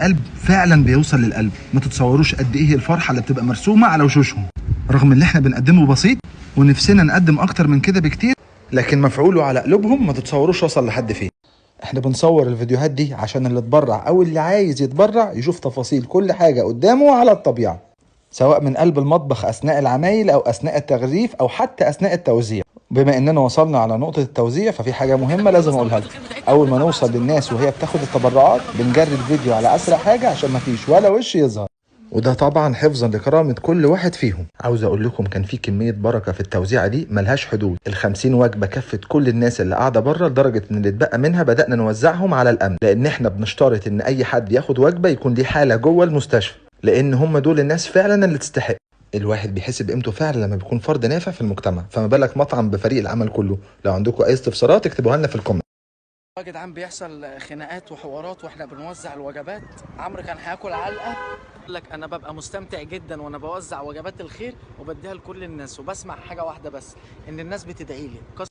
قلب فعلا بيوصل للقلب. ما تتصوروش قد ايه الفرحه اللي بتبقى مرسومه على وشوشهم، رغم اللي احنا بنقدمه بسيط ونفسنا نقدم اكتر من كده بكتير، لكن مفعوله على قلوبهم ما تتصوروش وصل لحد فين. احنا بنصور الفيديوهات دي عشان اللي اتبرع او اللي عايز يتبرع يشوف تفاصيل كل حاجه قدامه على الطبيعه، سواء من قلب المطبخ اثناء العمايل او اثناء التغليف او حتى اثناء التوزيع. بما اننا وصلنا على نقطه التوزيع ففي حاجه مهمه لازم اقولها لكم. اول ما نوصل للناس وهي بتاخد التبرعات بنجري الفيديو على اسرع حاجه عشان ما فيش ولا وش يظهر، وده طبعا حفظا لكرامه كل واحد فيهم. عاوز اقول لكم كان في كميه بركه في التوزيعه دي ملهاش حدود. ال50 وجبه كفت كل الناس اللي قاعده بره، لدرجه ان اللي اتبقى منها بدانا نوزعهم على الامن، لان احنا بنشترط ان اي حد ياخد وجبه يكون ليه حاله جوه المستشفى، لان هم دول الناس فعلا اللي تستحق. الواحد بيحس بقيمته فعلا لما بيكون فرد نافع في المجتمع، فما بالك مطعم بفريق العمل كله. لو عندكم اي استفسارات اكتبوها لنا في الكومنت. يا جدعان بيحصل خناقات وحوارات واحنا بنوزع الوجبات. عمرو كان هياكل علقه. قال لك انا ببقى مستمتع جدا وانا بوزع وجبات الخير وبديها لكل الناس، وبسمع حاجه واحده بس، ان الناس بتدعي لي.